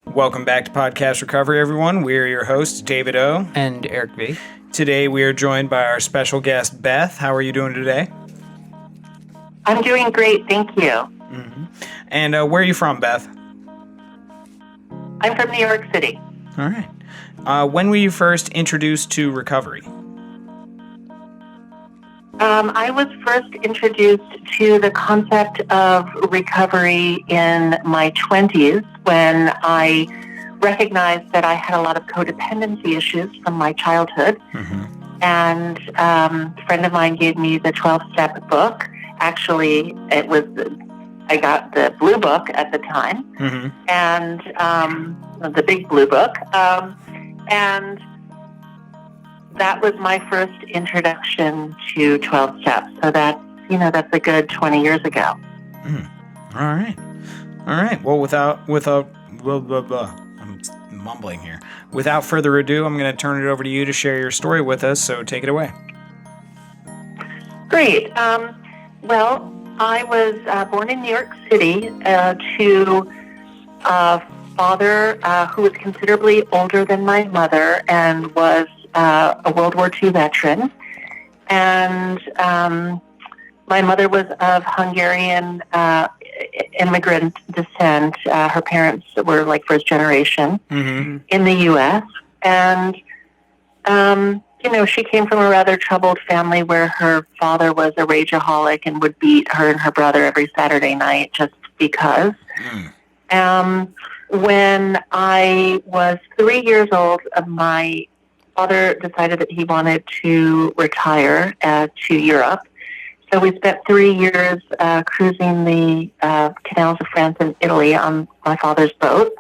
Welcome back to Podcast Recovery, everyone. We're your hosts, David O. And Eric V. Today we are joined by our special guest, Beth. How are you doing today? I'm doing great, thank you. Mm-hmm. And where are you from, Beth? I'm from New York City. All right. When were you first introduced to recovery? I was first introduced to the concept of recovery in my 20s when I recognized that I had a lot of codependency issues from my childhood. Mm-hmm. And a friend of mine gave me the 12-step book. Actually, I got the blue book at the time, Mm-hmm. and the big blue book. And that was my first introduction to 12 steps. So that's a good 20 years ago. All right. Well, without blah, blah, blah. I'm mumbling here. Without further ado, I'm going to turn it over to you to share your story with us. So take it away. Great. Well, I was born in New York City to a father who was considerably older than my mother and was a World War II veteran. And my mother was of Hungarian immigrant descent. Her parents were like first generation Mm-hmm. in the U.S. And, she came from a rather troubled family where her father was a rageaholic and would beat her and her brother every Saturday night just because. When I was 3 years old, my father decided that he wanted to retire to Europe. So we spent 3 years cruising the canals of France and Italy on my father's boat.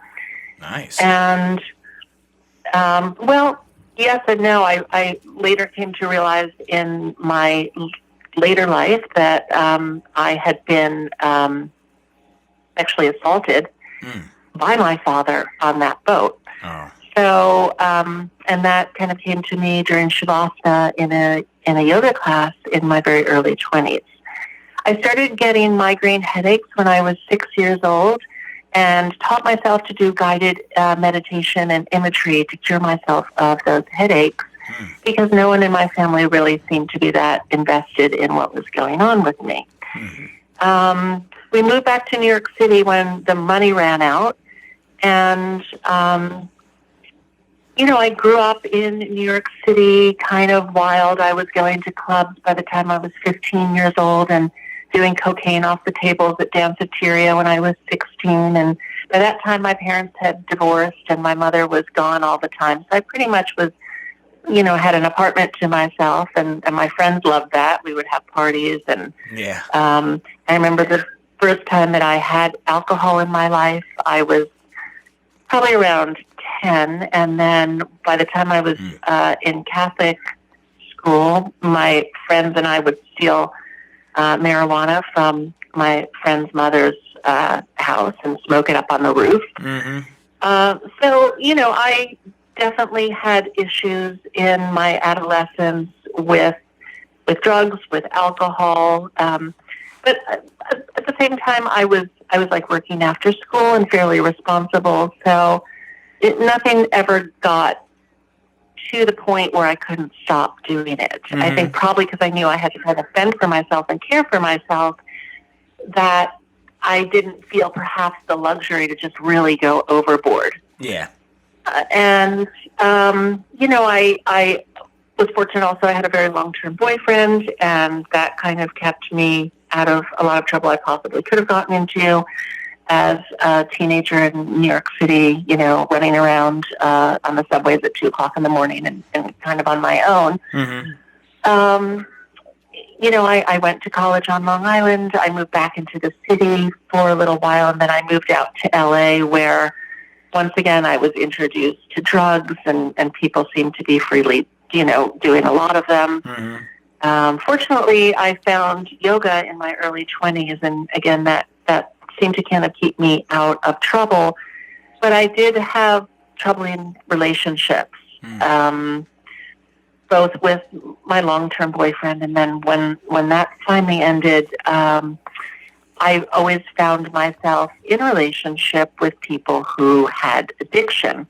Nice. And, yes and no. I later came to realize in my later life that I had been actually assaulted by my father on that boat. Oh. So, and that kind of came to me during Shavasana in a yoga class in my very early 20s. I started getting migraine headaches when I was 6 years old and taught myself to do guided meditation and imagery to cure myself of those headaches because no one in my family really seemed to be that invested in what was going on with me. We moved back to New York City when the money ran out. And, I grew up in New York City kind of wild. I was going to clubs by the time I was 15 years old and doing cocaine off the tables at Danceteria when I was 16. And by that time, my parents had divorced and my mother was gone all the time. So I pretty much was, had an apartment to myself, and my friends loved that. We would have parties. And I remember the first time that I had alcohol in my life, I was probably around 10, and then by the time I was in Catholic school, my friends and I would steal marijuana from my friend's mother's house and smoke it up on the roof. So, I definitely had issues in my adolescence with drugs, with alcohol, but at the same time, I was like working after school and fairly responsible. So nothing ever got to the point where I couldn't stop doing it. I think probably because I knew I had to kind of fend for myself and care for myself, that I didn't feel perhaps the luxury to just really go overboard. Yeah. I was fortunate also. I had a very long-term boyfriend, and that kind of kept me out of a lot of trouble I possibly could have gotten into as a teenager in New York City, running around on the subways at 2 o'clock in the morning and kind of on my own. I went to college on Long Island. I moved back into the city for a little while, and then I moved out to L.A., where once again I was introduced to drugs, and people seemed to be freely, doing a lot of them. Fortunately, I found yoga in my early 20s, and again, that seemed to kind of keep me out of trouble. But I did have trouble in relationships, both with my long-term boyfriend, and then when that finally ended, I always found myself in a relationship with people who had addiction.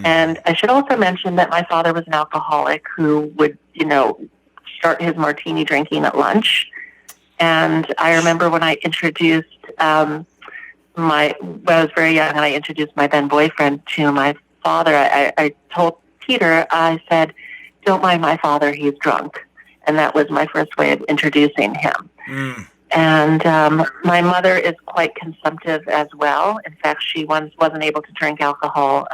And I should also mention that my father was an alcoholic who would, start his martini drinking at lunch. And I remember when I introduced when I was very young and I introduced my then boyfriend to my father, I told Peter, I said, "Don't mind my father, he's drunk." And that was my first way of introducing him. And my mother is quite consumptive as well. In fact, she once wasn't able to drink alcohol.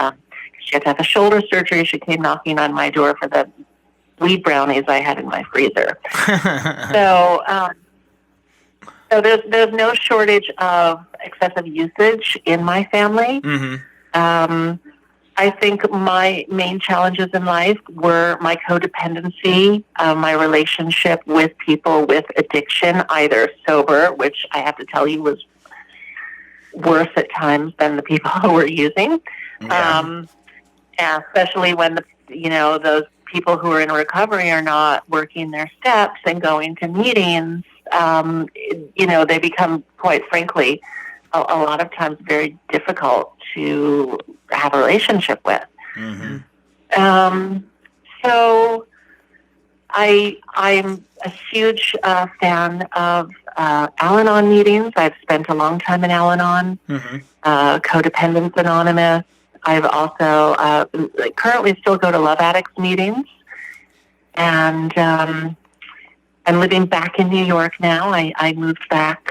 She had to have a shoulder surgery. She came knocking on my door for the weed brownies I had in my freezer. So there's no shortage of excessive usage in my family. I think my main challenges in life were my codependency, my relationship with people with addiction, either sober, which I have to tell you was worse at times than the people who were using, especially when those people who are in recovery are not working their steps and going to meetings. They become, quite frankly, a lot of times very difficult to have a relationship with. So I'm a huge fan of Al-Anon meetings. I've spent a long time in Al-Anon, Codependence Anonymous. I've also currently still go to Love Addicts meetings. And I'm living back in New York now. I moved back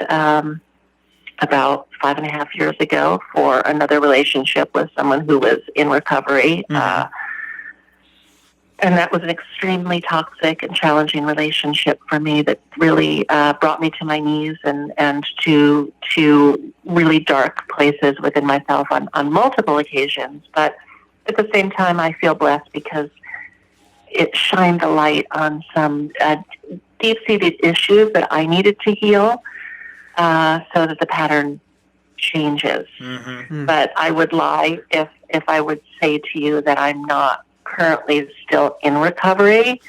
about 5.5 years ago for another relationship with someone who was in recovery. And that was an extremely toxic and challenging relationship for me that really brought me to my knees and to really dark places within myself on multiple occasions. But at the same time, I feel blessed because it shined a light on some deep-seated issues that I needed to heal so that the pattern changes. But I would lie if I would say to you that I'm not currently still in recovery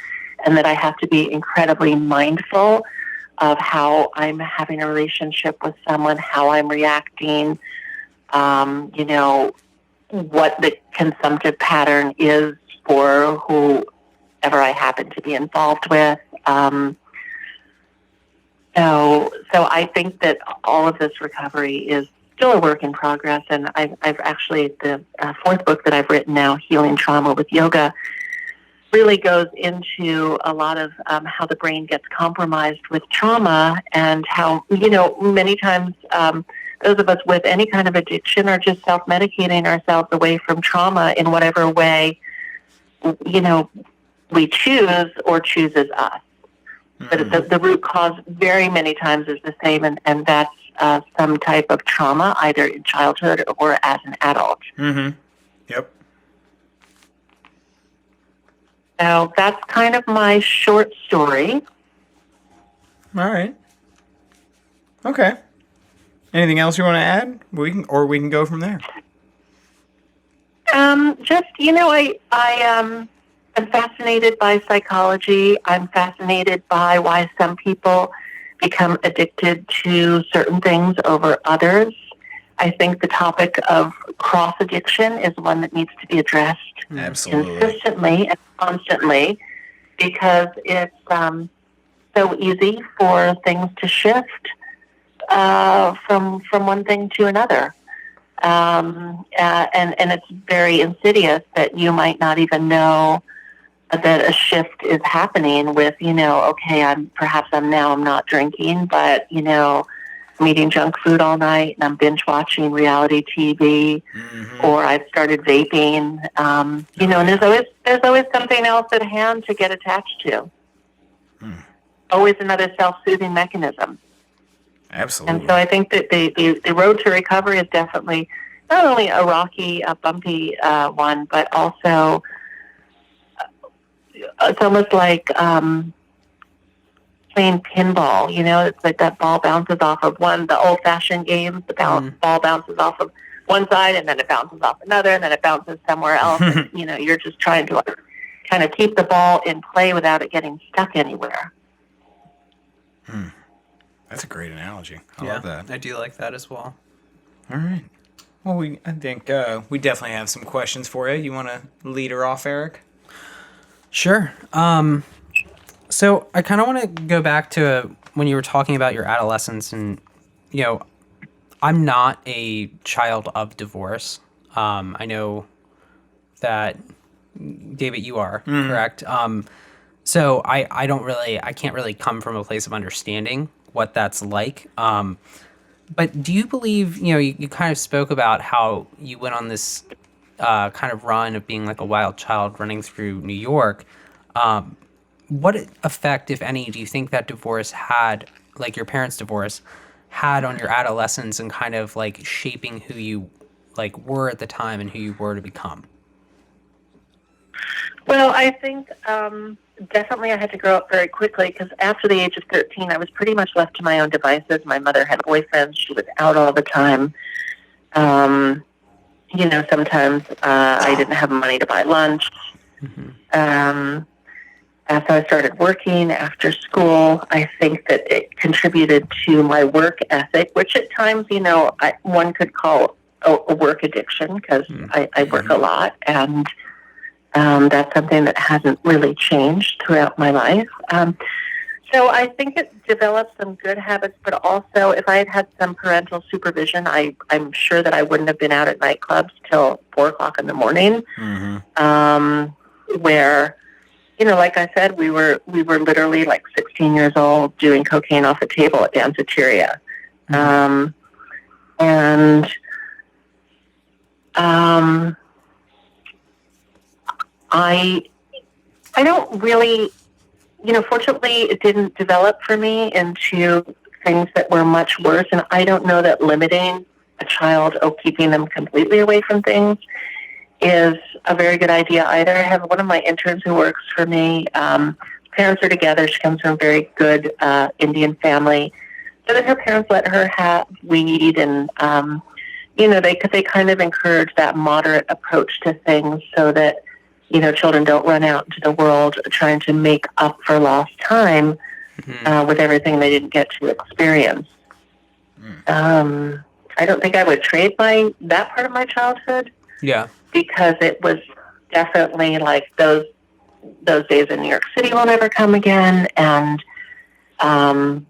and that I have to be incredibly mindful of how I'm having a relationship with someone, how I'm reacting, what the consumptive pattern is for whoever I happen to be involved with. So I think that all of this recovery is still a work in progress, and I've actually, the fourth book that I've written now, Healing Trauma with Yoga, really goes into a lot of how the brain gets compromised with trauma and how, many times those of us with any kind of addiction are just self-medicating ourselves away from trauma in whatever way, we choose or chooses us. But the root cause very many times is the same, and that's some type of trauma, either in childhood or as an adult. Yep. So that's kind of my short story. All right. Okay. Anything else you want to add? We can go from there. I'm fascinated by psychology. I'm fascinated by why some people become addicted to certain things over others. I think the topic of cross-addiction is one that needs to be addressed consistently and constantly, because it's so easy for things to shift from one thing to another. And it's very insidious that you might not even know that a shift is happening with, okay, I'm not drinking, but, I'm eating junk food all night and I'm binge watching reality TV, or I've started vaping, and there's always something else at hand to get attached to. Always another self-soothing mechanism. Absolutely. And so I think that the road to recovery is definitely not only a rocky, bumpy one, but also it's almost like playing pinball. It's like that ball bounces off of the old-fashioned games. The ball bounces off of one side, and then it bounces off another, and then it bounces somewhere else. And, you're just trying to kind of keep the ball in play without it getting stuck anywhere. That's a great analogy. I love that. I do like that as well. All right. Well, I think we definitely have some questions for you. You want to lead her off, Eric? Sure. So I kind of want to go back to when you were talking about your adolescence, and I'm not a child of divorce. I know that, David, you are correct. So I can't really come from a place of understanding what that's like. But do you believe, you kind of spoke about how you went on this kind of run of being like a wild child running through New York. What effect, if any, do you think that divorce had, like your parents' divorce, had on your adolescence and kind of like shaping who you like were at the time and who you were to become? Well, I think definitely I had to grow up very quickly because after the age of 13, I was pretty much left to my own devices. My mother had boyfriends. She was out all the time. Sometimes I didn't have money to buy lunch. Mm-hmm. After I started working after school, I think that it contributed to my work ethic, which at times, one could call a work addiction because I work a lot, and that's something that hasn't really changed throughout my life. So I think it developed some good habits, but also if I had had some parental supervision, I'm sure that I wouldn't have been out at nightclubs till 4 o'clock in the morning, where, like I said, we were literally like 16 years old doing cocaine off a table at danceteria. I don't really, fortunately it didn't develop for me into things that were much worse. And I don't know that limiting a child or keeping them completely away from things is a very good idea either. I have one of my interns who works for me. Parents are together. She comes from a very good Indian family. So that her parents let her have weed, and they kind of encourage that moderate approach to things so that children don't run out into the world trying to make up for lost time with everything they didn't get to experience. I don't think I would trade that part of my childhood. Yeah. Because it was definitely like those days in New York City will never come again. And, I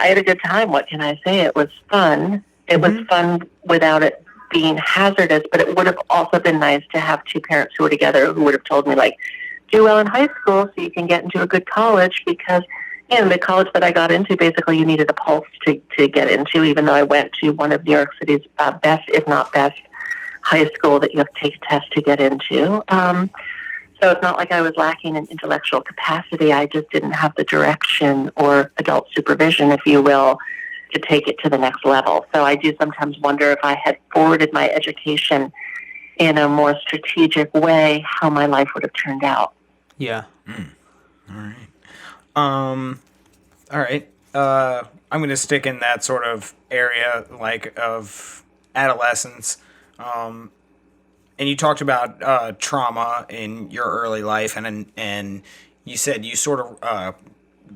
had a good time. What can I say? It was fun. It was fun without it being hazardous, but it would have also been nice to have two parents who were together who would have told me, like, do well in high school so you can get into a good college, because the college that I got into, basically you needed a pulse to get into, even though I went to one of New York City's best, if not best, high school that you have to take a test to get into. So it's not like I was lacking in intellectual capacity. I just didn't have the direction or adult supervision, if you will, to take it to the next level. So I do sometimes wonder if I had forwarded my education in a more strategic way, how my life would have turned out. Yeah. All right. All right. I'm going to stick in that sort of area, like of adolescence. And you talked about trauma in your early life, and you said you sort of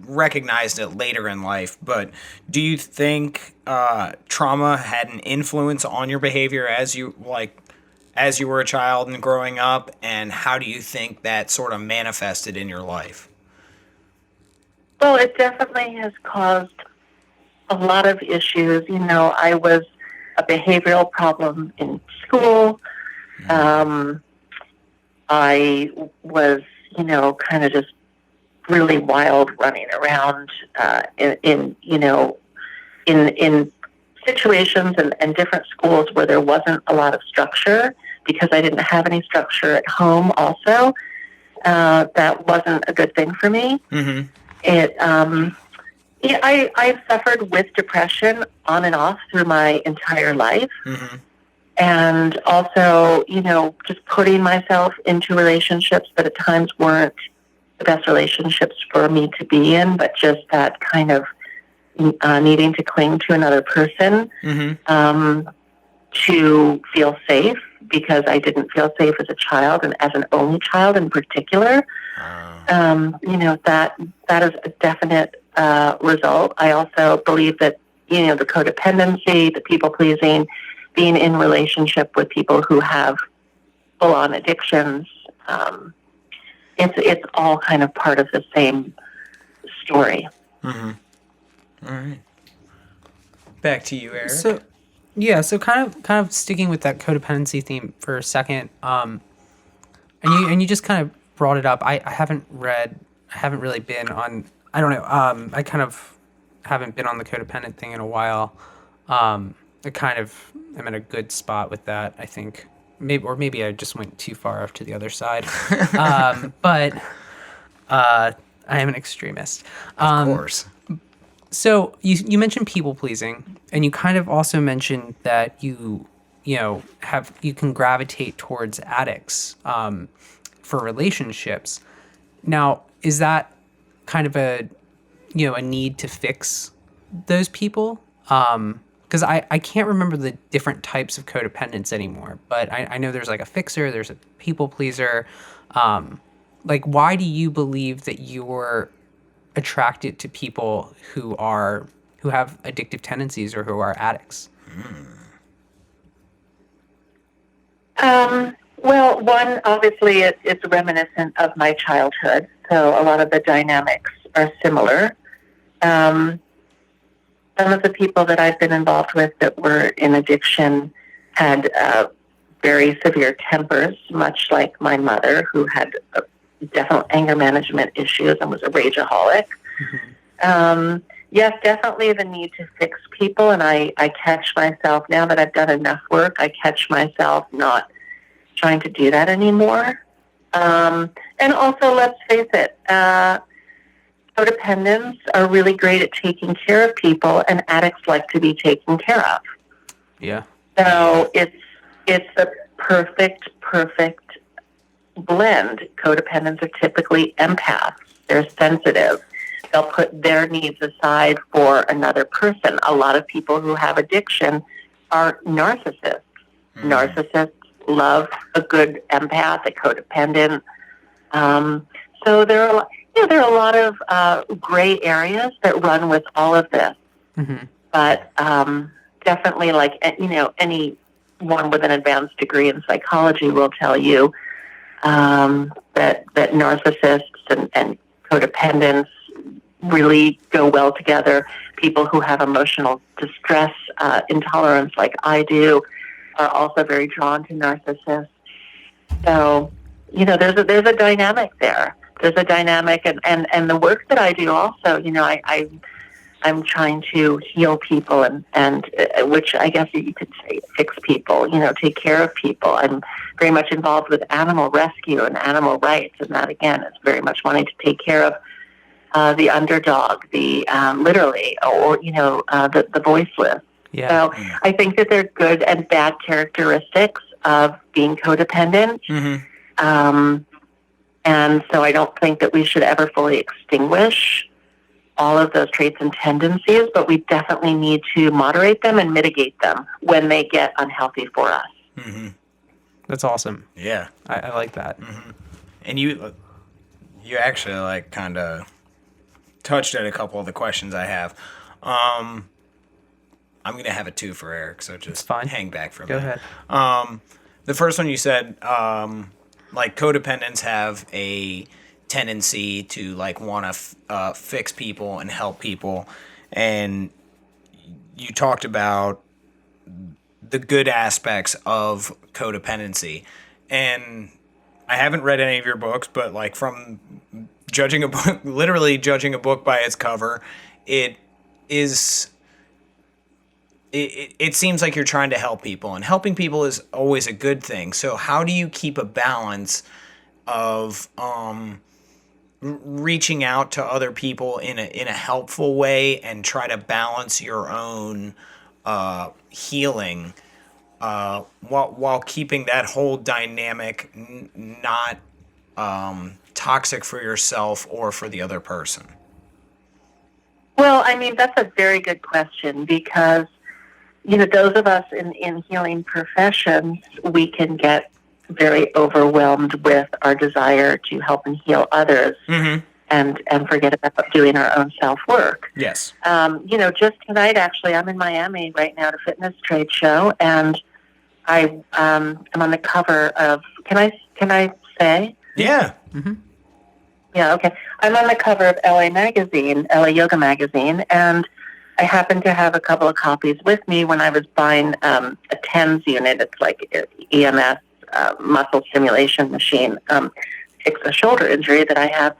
recognized it later in life. But do you think trauma had an influence on your behavior as you were a child and growing up? And how do you think that sort of manifested in your life? Well, it definitely has caused a lot of issues. I was a behavioral problem in school. I was, kind of just really wild, running around in situations and different schools where there wasn't a lot of structure, because I didn't have any structure at home also. That wasn't a good thing for me. Mm-hmm. I've suffered with depression on and off through my entire life. Mm-hmm. And also, just putting myself into relationships that at times weren't the best relationships for me to be in, but just that kind of needing to cling to another person to feel safe, because I didn't feel safe as a child, and as an only child in particular. That is a definite result. I also believe that, the codependency, the people pleasing, being in relationship with people who have full-on addictions, it's all kind of part of the same story. Mm-hmm. All right. Back to you, Eric. So kind of sticking with that codependency theme for a second. And you just kind of brought it up. I haven't really been on. I don't know. I kind of haven't been on the codependent thing in a while. I kind of am in a good spot with that, I think. Maybe I just went too far off to the other side. But I am an extremist. Of course. So you mentioned people pleasing, and you kind of also mentioned that you can gravitate towards addicts for relationships. Now, is that kind of a need to fix those people? Because I can't remember the different types of codependence anymore, but I know there's like a fixer, there's a people pleaser. Like, why do you believe that you're attracted to people who have addictive tendencies or who are addicts? Well, one, obviously, it's reminiscent of my childhood, so a lot of the dynamics are similar. Some of the people that I've been involved with that were in addiction had very severe tempers, much like my mother, who had definite anger management issues and was a rageaholic. Mm-hmm. Yes, definitely the need to fix people, and I catch myself, now that I've done enough work, I catch myself not trying to do that anymore. And also, let's face it, codependents are really great at taking care of people, and addicts like to be taken care of. Yeah. So it's the perfect blend. Codependents are typically empaths. They're sensitive. They'll put their needs aside for another person. A lot of people who have addiction are narcissists. Narcissists love a good empath, a codependent. So there are a lot of gray areas that run with all of this. Mm-hmm. But definitely, like, anyone with an advanced degree in psychology will tell you that narcissists and codependents really go well together. People who have emotional distress intolerance, like I do, are also very drawn to narcissists. So, there's a dynamic there. There's a dynamic, and the work that I do also, I'm trying to heal people and which I guess you could say fix people, take care of people. I'm very much involved with animal rescue and animal rights, and that again is very much wanting to take care of the underdog, the literally, or the voiceless. Yeah. So I think that they're good and bad characteristics of being codependent. Mm-hmm. And so I don't think that we should ever fully extinguish all of those traits and tendencies, but we definitely need to moderate them and mitigate them when they get unhealthy for us. Mm-hmm. That's awesome. Yeah. I like that. Mm-hmm. And you actually like kind of touched at a couple of the questions I have. I'm going to have a 2 for Eric, so just hang back for a minute. Go ahead. The first one you said, like codependents have a tendency to like want to fix people and help people, and you talked about the good aspects of codependency. And I haven't read any of your books, but like from judging a book, literally judging a book by its cover, it seems like you're trying to help people, and helping people is always a good thing. So how do you keep a balance of reaching out to other people in a helpful way and try to balance your own healing while keeping that whole dynamic not toxic for yourself or for the other person? Well, I mean, that's a very good question, because those of us in healing professions, we can get very overwhelmed with our desire to help and heal others. Mm-hmm. and forget about doing our own self-work. Yes. Just tonight, actually, I'm in Miami right now at a fitness trade show, and I'm on the cover of, can I say? Yeah. Mm-hmm. Yeah, okay. I'm on the cover of LA Yoga Magazine, and I happen to have a couple of copies with me when I was buying a TENS unit. It's like an EMS muscle stimulation machine. Fix a shoulder injury that I have.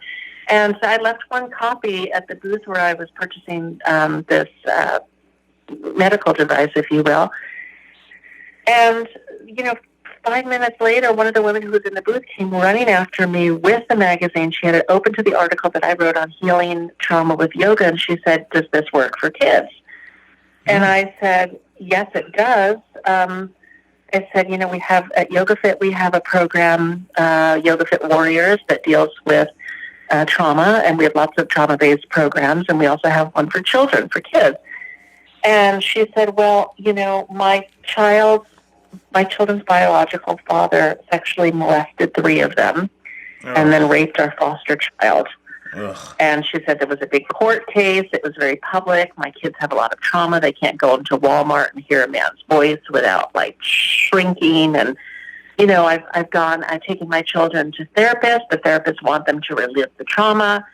And so I left one copy at the booth where I was purchasing this medical device, if you will. And, 5 minutes later, one of the women who was in the booth came running after me with the magazine. She had it open to the article that I wrote on healing trauma with yoga, and she said, "Does this work for kids?" And I said, "Yes, it does." I said, we have at YogaFit, we have a program, YogaFit Warriors, that deals with trauma, and we have lots of trauma-based programs, and we also have one for children, for kids. And she said, "Well, my children's biological father sexually molested 3 of them and then raped our foster child." Ugh. And she said there was a big court case. It was very public. My kids have a lot of trauma. They can't go into Walmart and hear a man's voice without shrinking. And, I've taken my children to therapists. The therapists want them to relive the trauma.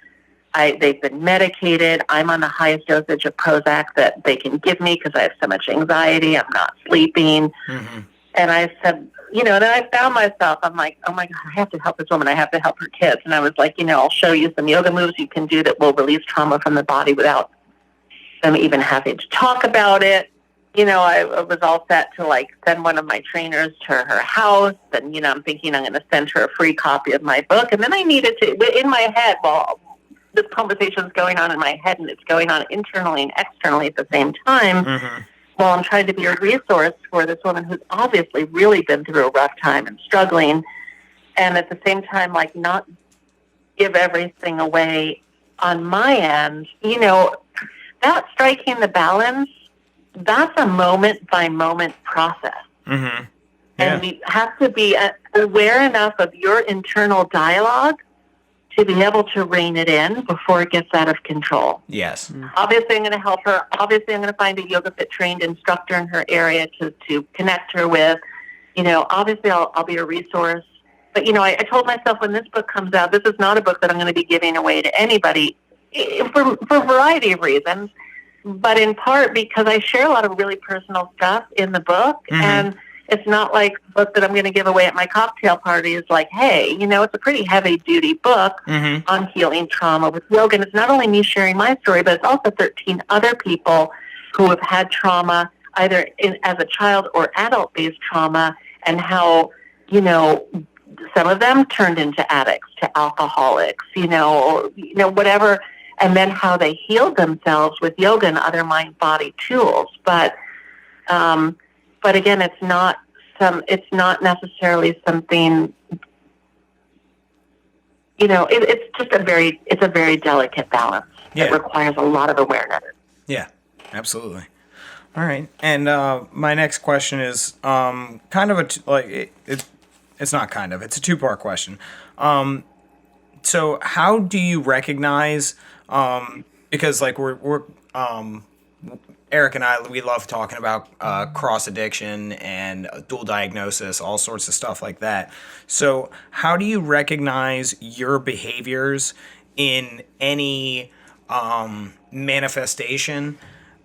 They've been medicated. I'm on the highest dosage of Prozac that they can give me because I have so much anxiety. I'm not sleeping. Mm-hmm. And I said, then I found myself, I'm like, oh my God, I have to help this woman. I have to help her kids. And I was like, I'll show you some yoga moves you can do that will release trauma from the body without them even having to talk about it. I was all set to send one of my trainers to her house. And, I'm thinking I'm going to send her a free copy of my book. And then I needed to, in my head, this conversation is going on in my head and it's going on internally and externally at the same time. Mm-hmm. Well, I'm trying to be a resource for this woman who's obviously really been through a rough time and struggling, and at the same time, not give everything away on my end. That striking the balance, that's a moment-by-moment process. Mm-hmm. Yeah. And we have to be aware enough of your internal dialogue to be able to rein it in before it gets out of control. Yes. Obviously, I'm going to help her. Obviously, I'm going to find a YogaFit trained instructor in her area to connect her with. Obviously, I'll be a resource. But, I told myself when this book comes out, this is not a book that I'm going to be giving away to anybody for a variety of reasons, but in part because I share a lot of really personal stuff in the book, and it's not like a book that I'm going to give away at my cocktail party. It's like, hey, it's a pretty heavy-duty book on healing trauma with yoga. And it's not only me sharing my story, but it's also 13 other people who have had trauma, either as a child or adult-based trauma, and how, some of them turned into addicts, to alcoholics, or, whatever, and then how they healed themselves with yoga and other mind-body tools. But again, it's not necessarily something, it's just a very delicate balance. Yeah. It requires a lot of awareness. Yeah, absolutely. All right. And my next question is kind of it's not kind of, it's a 2-part question. So how do you recognize, because we're Eric and I, we love talking about cross addiction and dual diagnosis, all sorts of stuff like that. So how do you recognize your behaviors in any manifestation,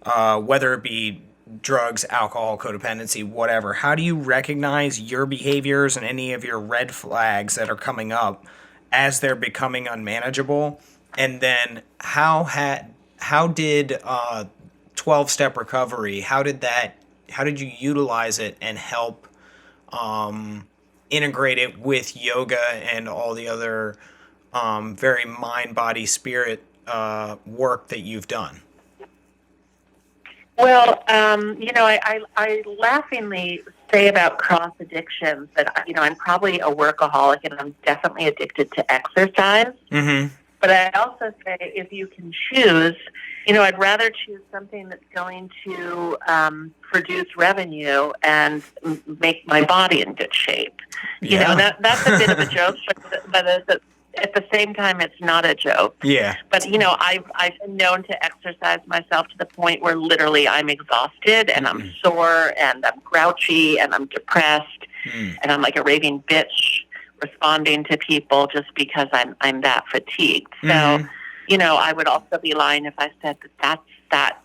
whether it be drugs, alcohol, codependency, whatever? How do you recognize your behaviors and any of your red flags that are coming up as they're becoming unmanageable? And then how did 12-step recovery, how did you utilize it and help integrate it with yoga and all the other very mind, body, spirit work that you've done? Well, I laughingly say about cross addictions that, I'm probably a workaholic and I'm definitely addicted to exercise. Mm-hmm. But I also say if you can choose, I'd rather choose something that's going to produce revenue and make my body in good shape. Yeah. That's a bit of a joke, but at the same time, it's not a joke. Yeah. But, I've been known to exercise myself to the point where literally I'm exhausted and I'm sore and I'm grouchy and I'm depressed and I'm like a raving bitch responding to people just because I'm that fatigued. So, I would also be lying if I said that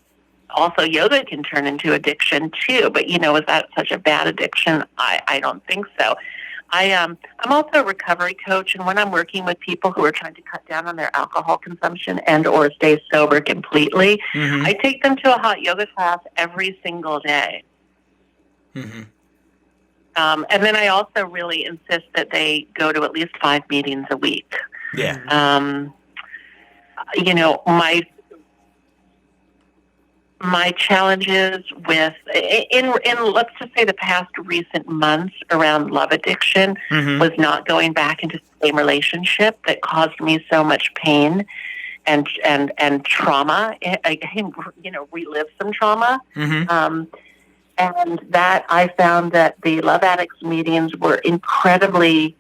also yoga can turn into addiction too. But, is that such a bad addiction? I don't think so. I'm also a recovery coach, and when I'm working with people who are trying to cut down on their alcohol consumption and or stay sober completely, I take them to a hot yoga class every single day. And then I also really insist that they go to at least 5 meetings a week. Yeah. My challenges with in let's just say the past recent months around love addiction was not going back into the same relationship that caused me so much pain and trauma. I relive some trauma. And that I found that the Love Addicts meetings were incredibly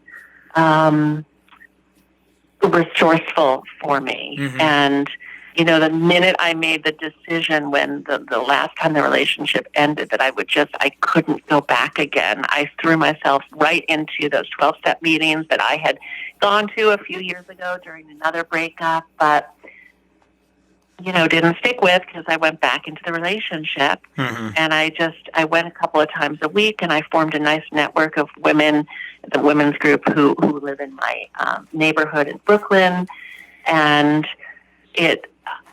resourceful for me. And the minute I made the decision when the last time the relationship ended that I couldn't go back again, I threw myself right into those 12-step meetings that I had gone to a few years ago during another breakup, but, didn't stick with because I went back into the relationship. And I went a couple of times a week and I formed a nice network of women, the women's group who live in my neighborhood in Brooklyn. And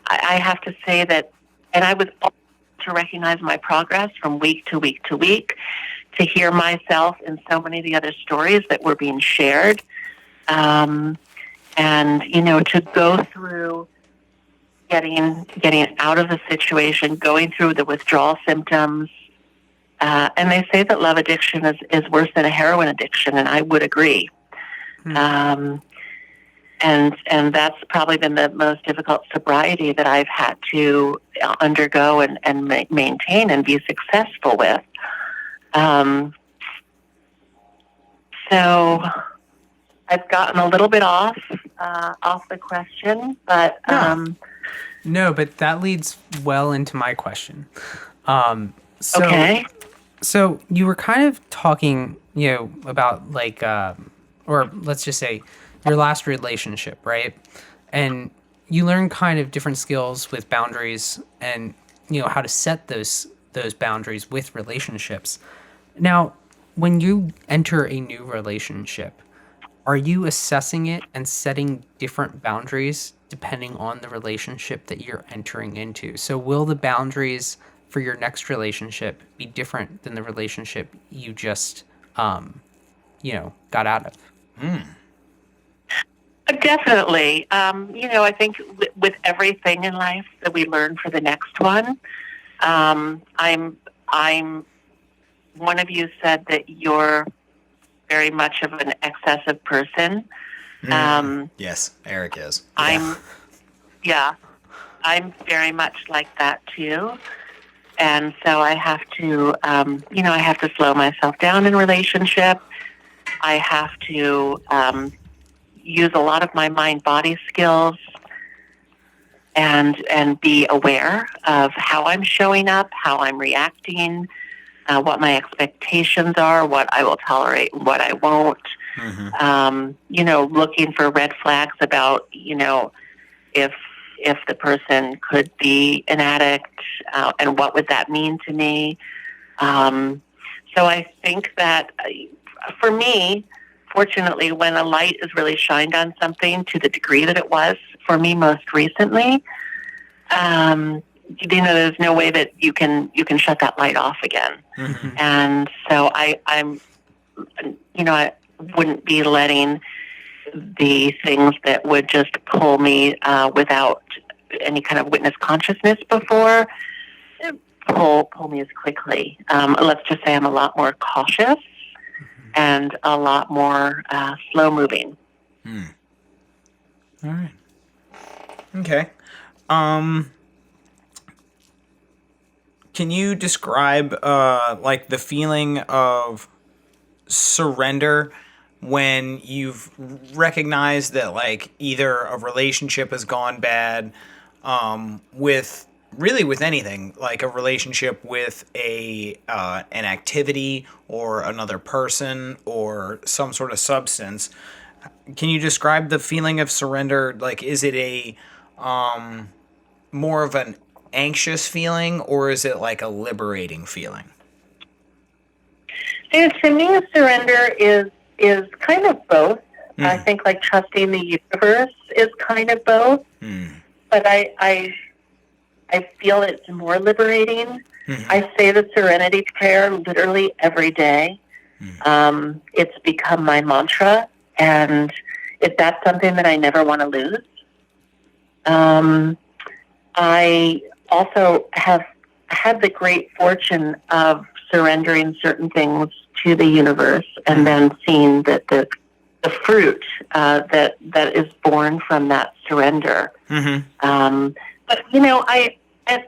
I have to say that, and I was able to recognize my progress from week to week to week, to hear myself in so many of the other stories that were being shared, and to go through getting out of the situation, going through the withdrawal symptoms, and they say that love addiction is worse than a heroin addiction, and I would agree. And that's probably been the most difficult sobriety that I've had to undergo and maintain and be successful with. So I've gotten a little bit off the question, but no, but that leads well into my question. Okay. So you were kind of talking, about or let's just say your last relationship, right? And you learn kind of different skills with boundaries and, how to set those boundaries with relationships. Now, when you enter a new relationship, are you assessing it and setting different boundaries depending on the relationship that you're entering into? So will the boundaries for your next relationship be different than the relationship you just, got out of? Definitely. I think with everything in life that we learn for the next one, I'm one of you said that you're very much of an excessive person. Yes, Eric is. I'm very much like that too. And so I have to, I have to slow myself down in relationship. I have to use a lot of my mind-body skills and be aware of how I'm showing up, how I'm reacting, what my expectations are, what I will tolerate, what I won't. Looking for red flags about, if the person could be an addict, and what would that mean to me. So I think that for me, fortunately, when a light is really shined on something to the degree that it was for me most recently, there's no way that you can shut that light off again. And so I wouldn't be letting the things that would just pull me without any kind of witness consciousness before pull me as quickly. Let's just say I'm a lot more cautious and a lot more slow moving. All right. Okay. Can you describe the feeling of surrender when you've recognized that like either a relationship has gone bad, with anything, like a relationship with a an activity or another person or some sort of substance. Can you describe the feeling of surrender? Like, is it a more of an anxious feeling, or is it like a liberating feeling? And to me, surrender is kind of both. I think like trusting the universe is kind of both. But I feel it's more liberating. I say the Serenity Prayer literally every day. It's become my mantra, and that's something that I never want to lose. I also have had the great fortune of surrendering certain things to the universe, and then seeing that the fruit that is born from that surrender. But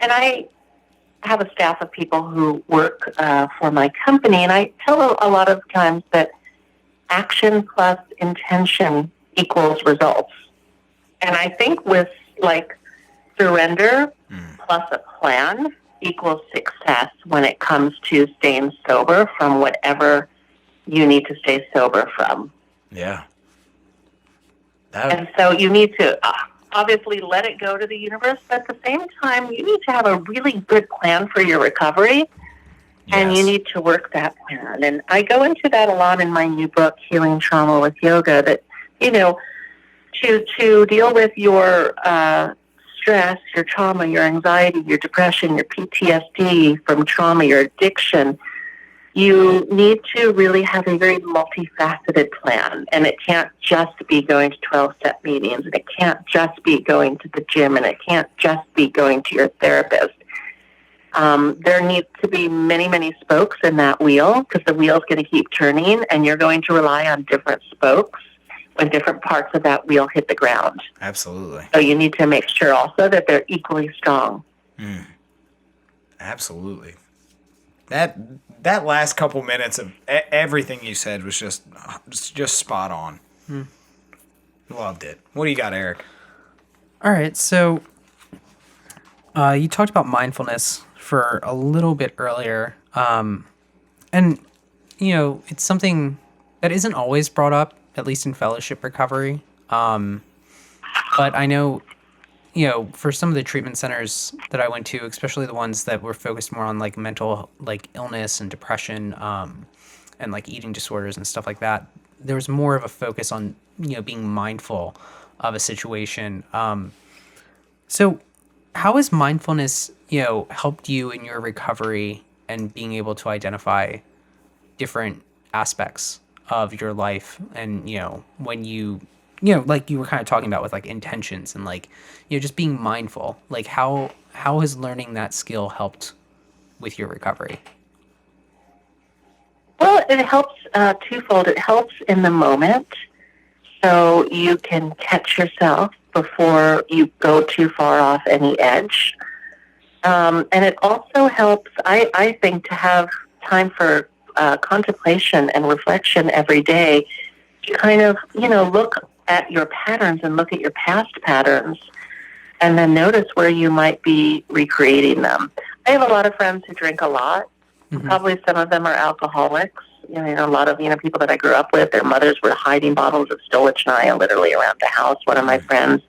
I have a staff of people who work for my company, and I tell a lot of times that action plus intention equals results. And I think with like surrender plus a plan equals success when it comes to staying sober from whatever you need to stay sober from. Yeah. And so you need to obviously let it go to the universe, but at the same time, you need to have a really good plan for your recovery, and you need to work that plan. And I go into that a lot in my new book, Healing Trauma with Yoga, that, to deal with your stress, your trauma, your anxiety, your depression, your PTSD from trauma, your addiction, you need to really have a very multifaceted plan. And it can't just be going to 12-step meetings, and it can't just be going to the gym, and it can't just be going to your therapist. There needs to be many, many spokes in that wheel, because the wheel's going to keep turning, and you're going to rely on different spokes when different parts of that wheel hit the ground. Absolutely. So you need to make sure also that they're equally strong. Absolutely. That last couple minutes of everything you said was just spot on. Loved it. What do you got, Eric? All right, so you talked about mindfulness for a little bit earlier, and it's something that isn't always brought up, at least in fellowship recovery. But I know, for some of the treatment centers that I went to, especially the ones that were focused more on like mental, like illness and depression, and like eating disorders and stuff like that, there was more of a focus on, being mindful of a situation. So how has mindfulness, helped you in your recovery and being able to identify different aspects of your life? And, when you, like you were kind of talking about with like intentions and like, just being mindful, like how has learning that skill helped with your recovery? Well, it helps twofold. It helps in the moment, so you can catch yourself before you go too far off any edge. And it also helps, I think, to have time for contemplation and reflection every day, to kind of, look at your patterns and look at your past patterns, and then notice where you might be recreating them. I have a lot of friends who drink a lot. Probably some of them are alcoholics. A lot of people that I grew up with, their mothers were hiding bottles of Stolichnaya literally around the house. One of my friends,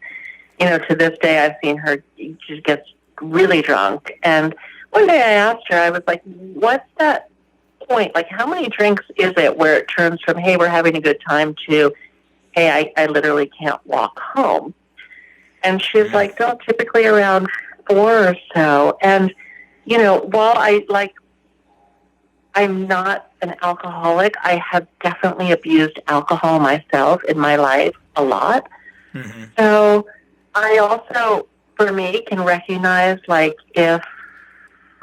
to this day, I've seen her, she gets really drunk. And one day I asked her, I was like, what's that point? Like, how many drinks is it where it turns from, hey, we're having a good time, to, hey, I literally can't walk home? And she's like, no, typically around 4 or so. And, while I'm not an alcoholic, I have definitely abused alcohol myself in my life a lot. So I also, for me, can recognize, like, if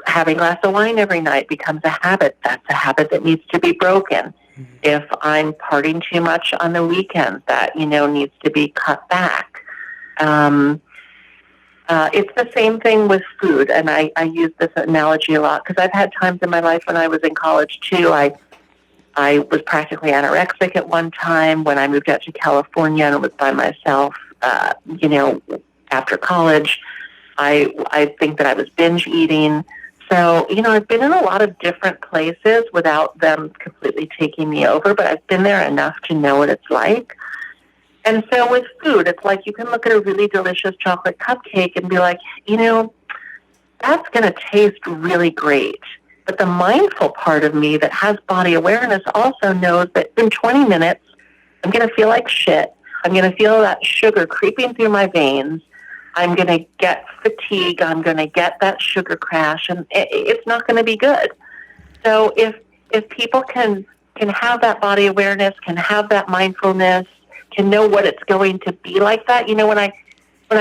having a glass of wine every night becomes a habit, that's a habit that needs to be broken. If I'm partying too much on the weekends, that, needs to be cut back. It's the same thing with food, and I use this analogy a lot, because I've had times in my life when I was in college, too. I I was practically anorexic at one time when I moved out to California and was by myself, after college. I think that I was binge eating. So, I've been in a lot of different places without them completely taking me over, but I've been there enough to know what it's like. And so with food, it's like you can look at a really delicious chocolate cupcake and be like, that's going to taste really great. But the mindful part of me that has body awareness also knows that in 20 minutes, I'm going to feel like shit. I'm going to feel that sugar creeping through my veins. I'm going to get fatigue. I'm going to get that sugar crash, and it's not going to be good. So if people can have that body awareness, can have that mindfulness, can know what it's going to be like that. When I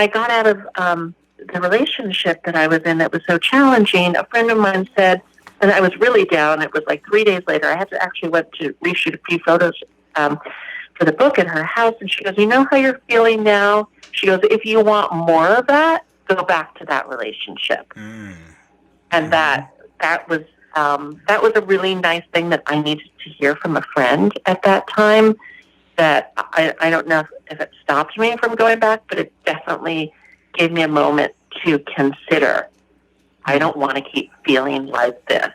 got out of the relationship that I was in that was so challenging, a friend of mine said, and I was really down. It was like 3 days later. I had to actually went to reshoot a few photos for the book at her house, and she goes, "You know how you're feeling now?" She goes, "If you want more of that, go back to that relationship." And that was a really nice thing that I needed to hear from a friend at that time. That I don't know if it stopped me from going back, but it definitely gave me a moment to consider. I don't want to keep feeling like this.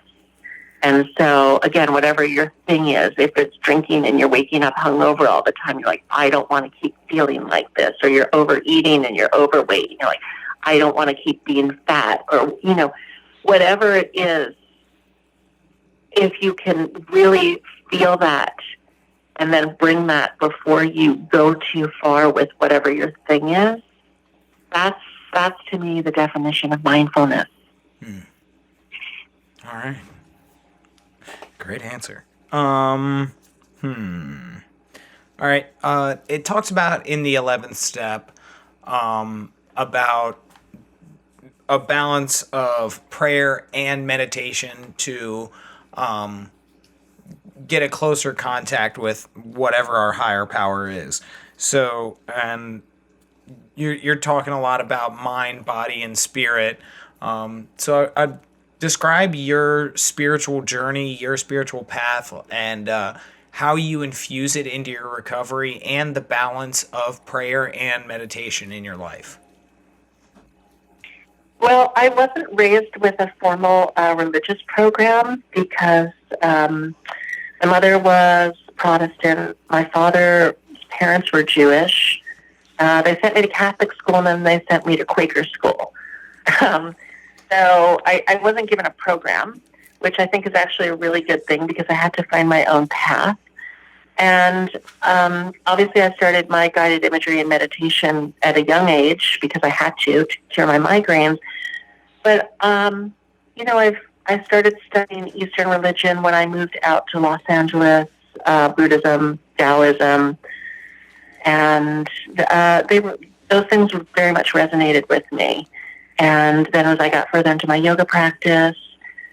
And so, again, whatever your thing is, if it's drinking and you're waking up hungover all the time, you're like, I don't want to keep feeling like this. Or you're overeating and you're overweight, and you're like, I don't want to keep being fat. Or, whatever it is, if you can really feel that and then bring that before you go too far with whatever your thing is, that's to me the definition of mindfulness. All right. Great answer. All right. It talks about in the 11th step about a balance of prayer and meditation to get a closer contact with whatever our higher power is. So, and you're talking a lot about mind, body, and spirit. So I'd describe your spiritual journey, your spiritual path, and how you infuse it into your recovery and the balance of prayer and meditation in your life. Well, I wasn't raised with a formal religious program because my mother was Protestant. My father's parents were Jewish. They sent me to Catholic school, and then they sent me to Quaker school. So I wasn't given a program, which I think is actually a really good thing because I had to find my own path. And obviously I started my guided imagery and meditation at a young age because I had to cure my migraines. But, I started studying Eastern religion when I moved out to Los Angeles, Buddhism, Taoism, and those things very much resonated with me. And then as I got further into my yoga practice,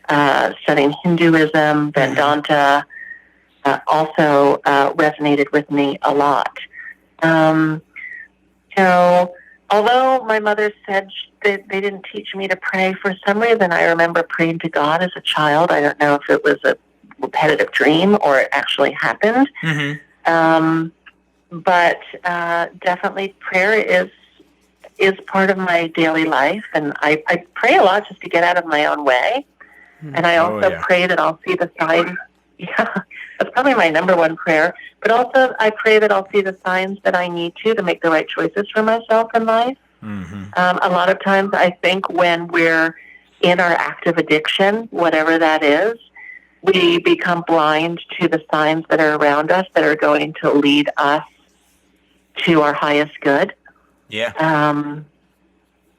studying Hinduism, Vedanta, also resonated with me a lot. So although my mother said they didn't teach me to pray, for some reason I remember praying to God as a child. I don't know if it was a repetitive dream or it actually happened. But definitely prayer is part of my daily life, and I pray a lot just to get out of my own way. And I also pray that I'll see the signs. Yeah, that's probably my number one prayer. But also I pray that I'll see the signs that I need to make the right choices for myself in life. A lot of times I think when we're in our active addiction, whatever that is, we become blind to the signs that are around us that are going to lead us to our highest good. Yeah.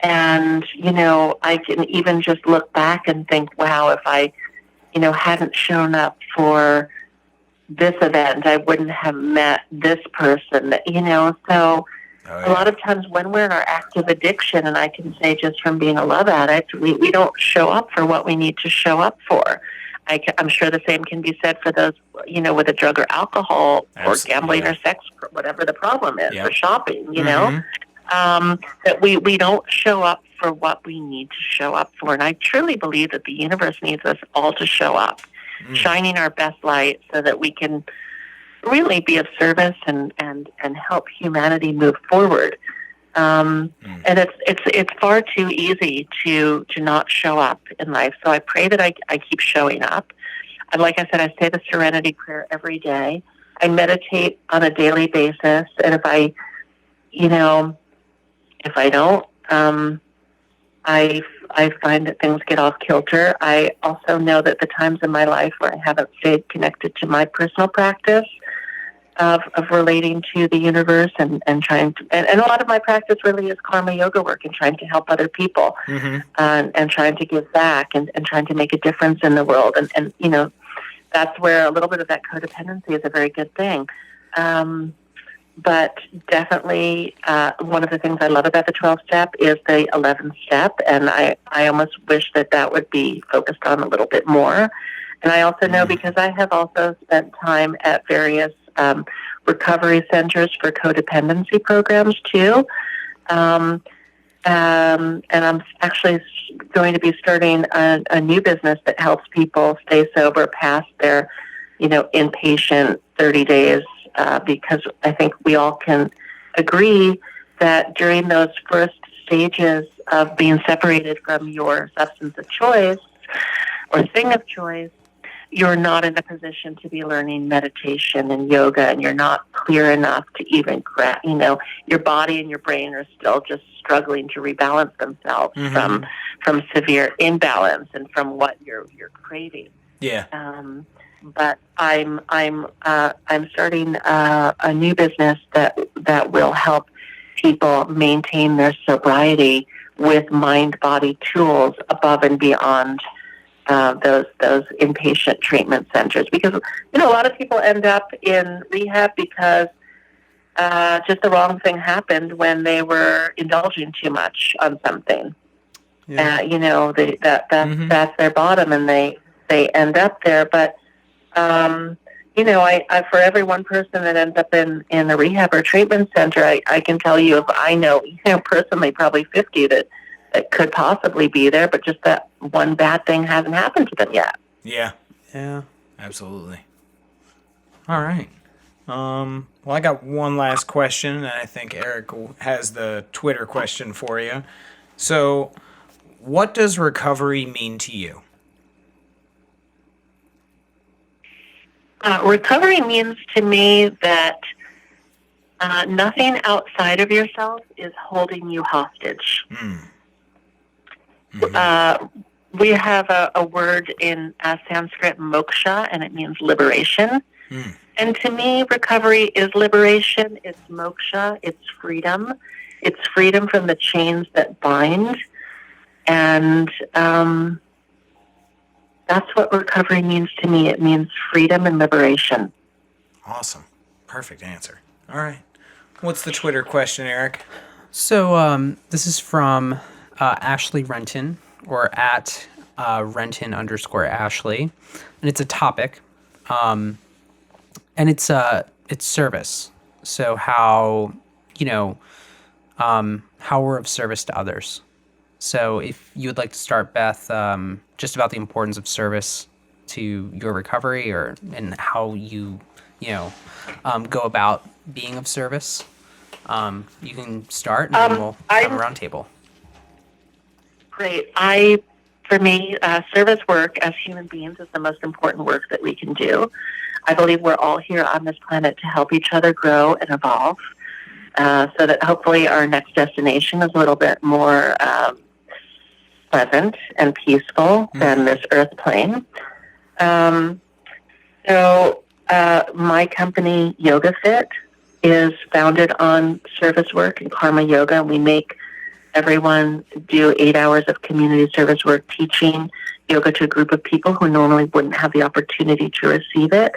And, I can even just look back and think, wow, if I, hadn't shown up for this event, I wouldn't have met this person, so a lot of times when we're in our active addiction, and I can say just from being a love addict, we don't show up for what we need to show up for. I'm sure the same can be said for those, with a drug or alcohol or gambling or sex, whatever the problem is, or shopping, that we don't show up for what we need to show up for. And I truly believe that the universe needs us all to show up. shining our best light so that we can really be of service and help humanity move forward. And it's far too easy to not show up in life. So I pray that I keep showing up. And like I said, I say the Serenity Prayer every day. I meditate on a daily basis. And if I don't, I find that things get off kilter. I also know that the times in my life where I haven't stayed connected to my personal practice of relating to the universe and trying to, and a lot of my practice really is karma yoga work and trying to help other people and trying to give back and trying to make a difference in the world. And that's where a little bit of that codependency is a very good thing. But definitely one of the things I love about the 12-step is the 11th step, and I almost wish that would be focused on a little bit more. And I also know, because I have also spent time at various recovery centers for codependency programs too. And I'm actually going to be starting a new business that helps people stay sober past their, inpatient 30 days, because I think we all can agree that during those first stages of being separated from your substance of choice or thing of choice, you're not in a position to be learning meditation and yoga, and you're not clear enough to even your body and your brain are still just struggling to rebalance themselves from severe imbalance and from what you're craving. Yeah. But I'm starting a new business that will help people maintain their sobriety with mind-body tools above and beyond those inpatient treatment centers, because a lot of people end up in rehab because just the wrong thing happened when they were indulging too much on something. Yeah. That's their bottom, and they end up there. But I for every one person that ends up in a rehab or treatment center, I can tell you, if I know personally probably 50 that could possibly be there, but just that one bad thing hasn't happened to them yet. Yeah. Yeah. Absolutely. All right. Well, I got one last question, and I think Eric has the Twitter question for you. So, what does recovery mean to you? Recovery means to me that nothing outside of yourself is holding you hostage. We have a word in Sanskrit, moksha, and it means liberation. And to me, recovery is liberation. It's moksha. It's freedom. It's freedom from the chains that bind. And that's what recovery means to me. It means freedom and liberation. Awesome. Perfect answer. All right. What's the Twitter question, Eric? So this is from Ashley Renton, or at Renton_Ashley, and it's a topic, and it's service. So how we're of service to others. So if you would like to start, Beth, just about the importance of service to your recovery, and how you go about being of service, you can start, and then we'll have a round table. Great. For me, service work as human beings is the most important work that we can do. I believe we're all here on this planet to help each other grow and evolve, so that hopefully our next destination is a little bit more pleasant and peaceful than this earth plane. So my company, Yoga Fit, is founded on service work and karma yoga. We make everyone do 8 hours of community service work, teaching yoga to a group of people who normally wouldn't have the opportunity to receive it,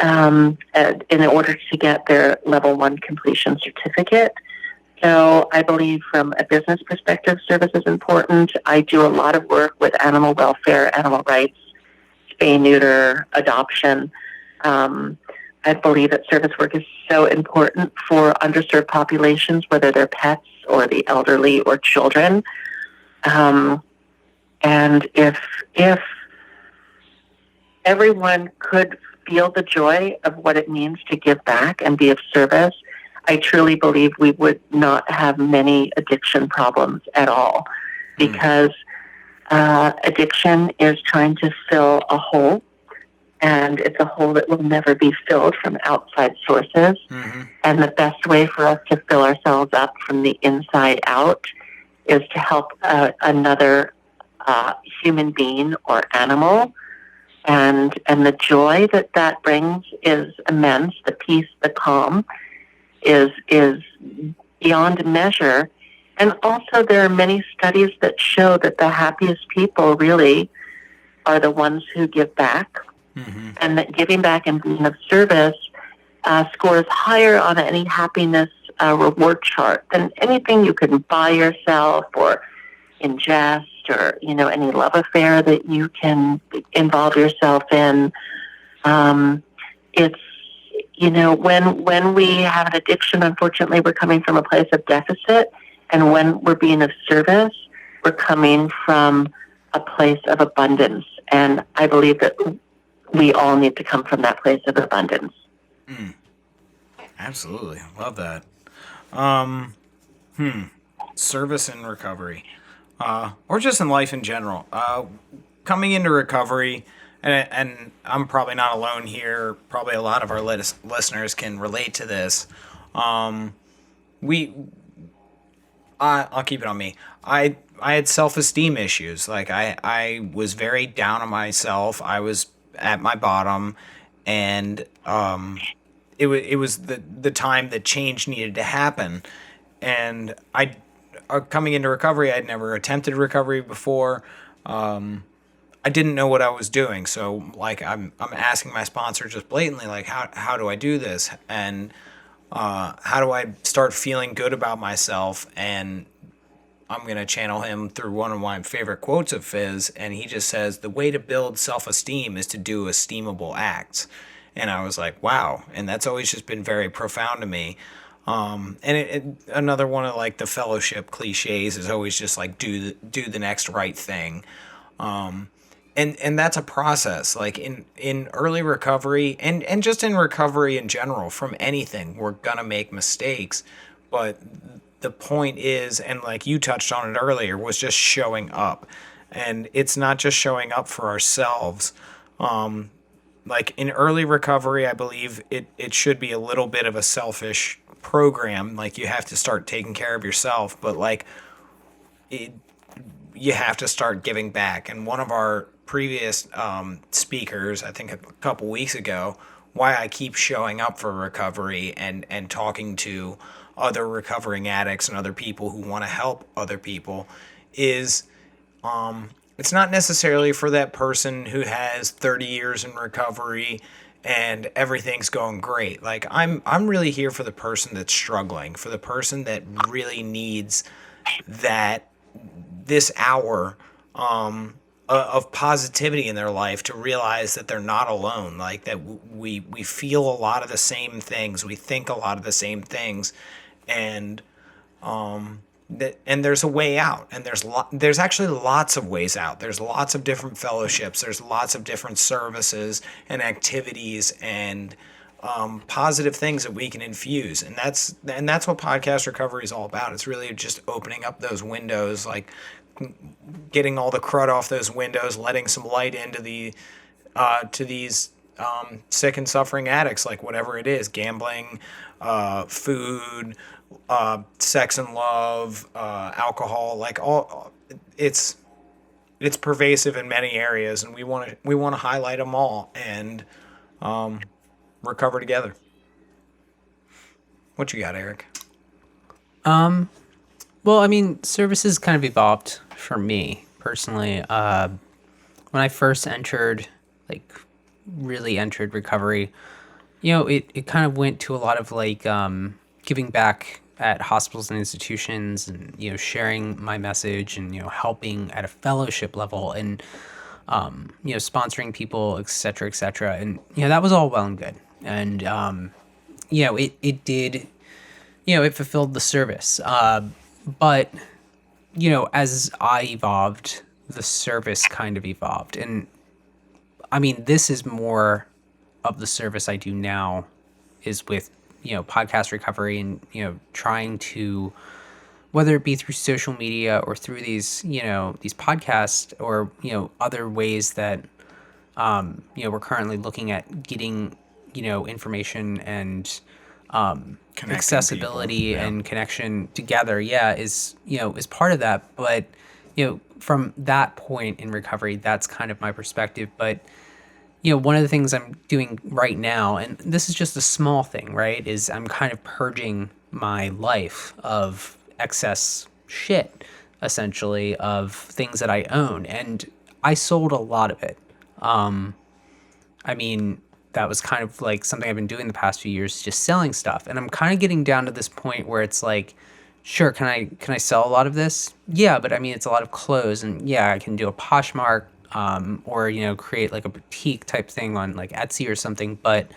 in order to get their level 1 completion certificate. So I believe from a business perspective, service is important. I do a lot of work with animal welfare, animal rights, spay, neuter, adoption. I believe that service work is so important for underserved populations, whether they're pets or the elderly or children. And if everyone could feel the joy of what it means to give back and be of service, I truly believe we would not have many addiction problems at all, because addiction is trying to fill a hole, and it's a hole that will never be filled from outside sources. Mm-hmm. And the best way for us to fill ourselves up from the inside out is to help another human being or animal. And the joy that brings is immense. The peace, the calm is beyond measure. And also there are many studies that show that the happiest people really are the ones who give back. Mm-hmm. And that giving back and being of service scores higher on any happiness reward chart than anything you can buy yourself or ingest, or any love affair that you can involve yourself in. It's when we have an addiction, unfortunately, we're coming from a place of deficit, and when we're being of service, we're coming from a place of abundance. And I believe that we all need to come from that place of abundance. Absolutely. Love that. Service and recovery. Or just in life in general. Coming into recovery, and I'm probably not alone here, probably a lot of our listeners can relate to this. I'll keep it on me. I had self-esteem issues. Like I was very down on myself. I was at my bottom, and it was the time that change needed to happen. And coming into recovery, I'd never attempted recovery before. I didn't know what I was doing. So like I'm asking my sponsor just blatantly, like, how do I do this? And how do I start feeling good about myself? And I'm going to channel him through one of my favorite quotes of his. And he just says, the way to build self-esteem is to do esteemable acts. And I was like, wow. And that's always just been very profound to me. And another one of like the fellowship cliches is always just like do the next right thing. And that's a process. Like in early recovery and just in recovery in general from anything, we're gonna make mistakes. But the point is, and like you touched on it earlier, was just showing up. And it's not just showing up for ourselves. Like in early recovery, I believe it should be a little bit of a selfish program. Like you have to start taking care of yourself, but like you have to start giving back. And one of our previous speakers, I think a couple weeks ago, why I keep showing up for recovery and talking to other recovering addicts and other people who want to help other people is it's not necessarily for that person who has 30 years in recovery and everything's going great. Like I'm really here for the person that's struggling, for the person that really needs this hour of positivity in their life to realize that they're not alone. Like that we feel a lot of the same things, we think a lot of the same things, and there's a way out, and there's actually lots of ways out. There's lots of different fellowships, there's lots of different services and activities and positive things that we can infuse, and that's what podcast recovery is all about. It's really just opening up those windows, like getting all the crud off those windows, letting some light into to these sick and suffering addicts, like whatever it is, gambling, food, sex and love, alcohol, like all it's pervasive in many areas, and we want to highlight them all and recover together. What you got, Eric? Well, I mean, services kind of evolved for me personally. When I first really entered recovery, it kind of went to a lot of like giving back at hospitals and institutions, and sharing my message, and helping at a fellowship level, and sponsoring people, etc., etc. And that was all well and good, and it did, it fulfilled the service. But as I evolved, the service kind of evolved, and I mean, this is more of the service I do now is with, podcast recovery and, trying to, whether it be through social media or through these, these podcasts or, other ways that, we're currently looking at getting, information and, accessibility and connection together. Yeah. Is part of that. But, from that point in recovery, that's kind of my perspective. But, one of the things I'm doing right now, and this is just a small thing, right, is I'm kind of purging my life of excess shit, essentially, of things that I own. And I sold a lot of it. I mean, that was kind of like something I've been doing the past few years, just selling stuff. And I'm kind of getting down to this point where it's like, sure, can I sell a lot of this? Yeah, but I mean, it's a lot of clothes, and yeah, I can do a Poshmark, or, create like a boutique type thing on like Etsy or something. But,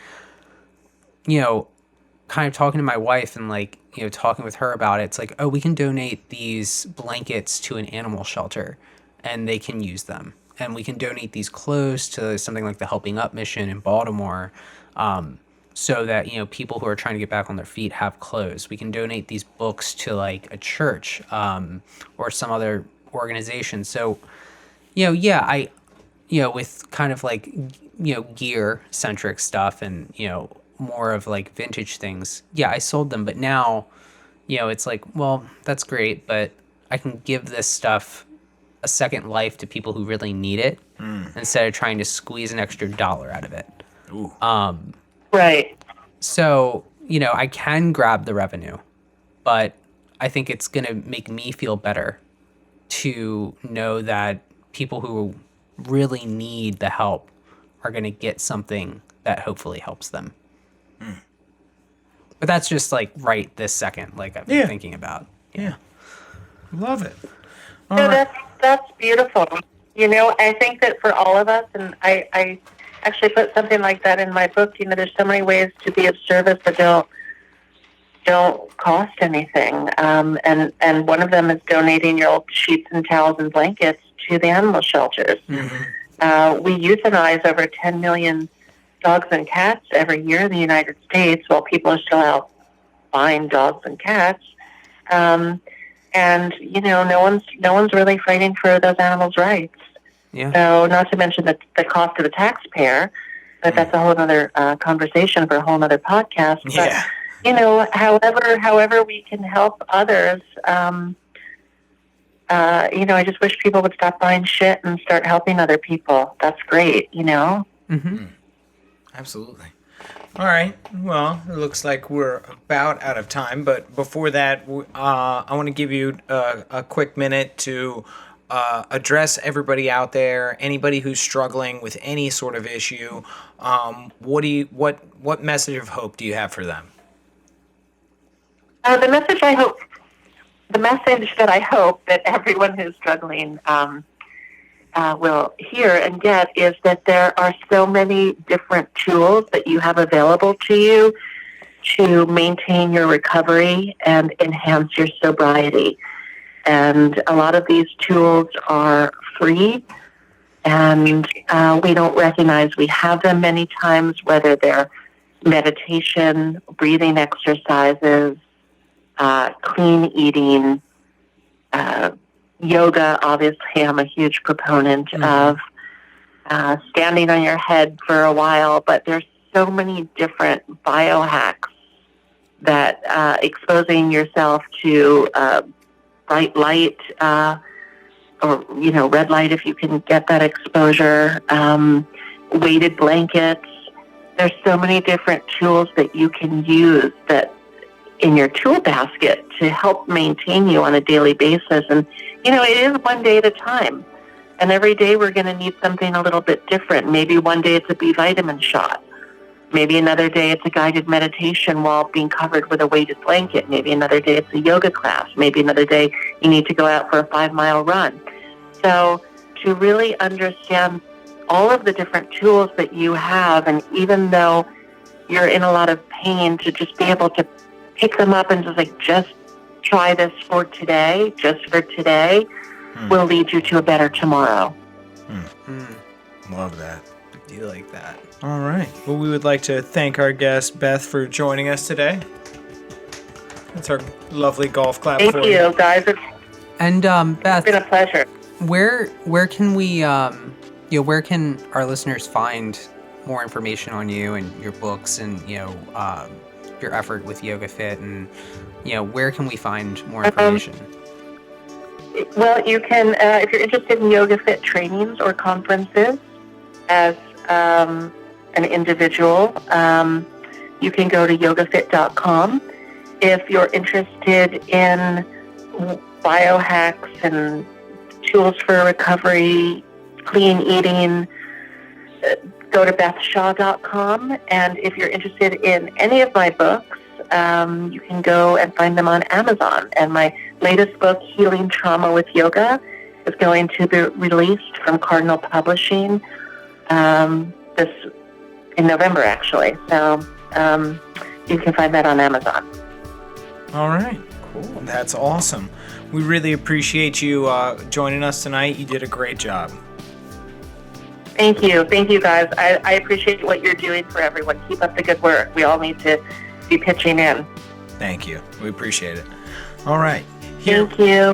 kind of talking to my wife and like, talking with her about it, it's like, oh, we can donate these blankets to an animal shelter and they can use them. And we can donate these clothes to something like the Helping Up mission in Baltimore, so that, people who are trying to get back on their feet have clothes. We can donate these books to like a church, or some other organization. So, I, with kind of like, gear centric stuff and, more of like vintage things. Yeah, I sold them, but now, it's like, well, that's great, but I can give this stuff a second life to people who really need it instead of trying to squeeze an extra dollar out of it. Ooh. Right. So, I can grab the revenue, but I think it's going to make me feel better to know that people who really need the help are going to get something that hopefully helps them. But that's just like right this second, like I've been thinking about. Yeah. Love it. No, that's beautiful. I think that for all of us, and I actually put something like that in my book, there's so many ways to be of service that don't cost anything. And one of them is donating your old sheets and towels and blankets to the animal shelters. Mm-hmm. We euthanize over 10 million dogs and cats every year in the United States, while people are still out buying dogs and cats. And no one's really fighting for those animals' rights. Yeah. So, not to mention the cost to the taxpayer, but that's a whole other conversation for a whole other podcast. Yeah. But however we can help others, I just wish people would stop buying shit and start helping other people. That's great, Mm-hmm. Absolutely. All right. Well, it looks like we're about out of time. But before that, I want to give you a quick minute to address everybody out there, anybody who's struggling with any sort of issue. What message of hope do you have for them? The message that I hope that everyone who's struggling will hear and get is that there are so many different tools that you have available to you to maintain your recovery and enhance your sobriety. And a lot of these tools are free, and we don't recognize we have them many times, whether they're meditation, breathing exercises, clean eating, yoga. Obviously, I'm a huge proponent of standing on your head for a while, but there's so many different biohacks that exposing yourself to bright light, or red light if you can get that exposure, weighted blankets. There's so many different tools that you can use that in your tool basket to help maintain you on a daily basis. And it is one day at a time, and every day we're going to need something a little bit different. Maybe one day it's a B vitamin shot. Maybe another day it's a guided meditation while being covered with a weighted blanket. Maybe another day it's a yoga class. Maybe another day you need to go out for a 5-mile run. So to really understand all of the different tools that you have, and even though you're in a lot of pain, to just be able to pick them up and just try this for today, will lead you to a better tomorrow. Love that. you like that. All right. Well, we would like to thank our guest, Beth, for joining us today. That's our lovely golf clap Thank for you, guys. And Beth, It's been a pleasure. where can we where can our listeners find more information on you and your books and your effort with Yoga Fit, and where can we find more information? Well, you can, if you're interested in Yoga Fit trainings or conferences as an individual, you can go to yogafit.com. If you're interested in biohacks and tools for recovery, clean eating, go to bethshaw.com. And if you're interested in any of my books, you can go and find them on Amazon. And my latest book, Healing Trauma with Yoga, is going to be released from Cardinal Publishing this in November, actually. So you can find that on Amazon. All right, cool. That's awesome. We really appreciate you joining us tonight. You did a great job. Thank you, guys. I appreciate what you're doing for everyone. Keep up the good work. We all need to be pitching in. Thank you. We appreciate it. All right. Thank you.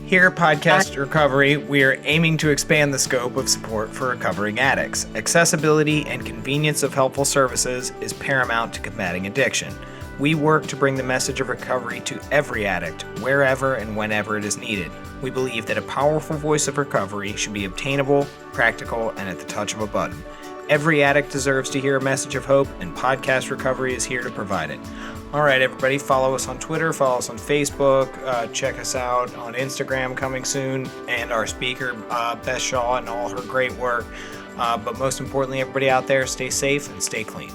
Here at Podcast Recovery, we are aiming to expand the scope of support for recovering addicts. Accessibility and convenience of helpful services is paramount to combating addiction. We work to bring the message of recovery to every addict, wherever and whenever it is needed. We believe that a powerful voice of recovery should be obtainable, practical, and at the touch of a button. Every addict deserves to hear a message of hope, and Podcast Recovery is here to provide it. All right, everybody, follow us on Twitter, follow us on Facebook, check us out on Instagram coming soon, and our speaker, Beth Shaw, and all her great work. But most importantly, everybody out there, stay safe and stay clean.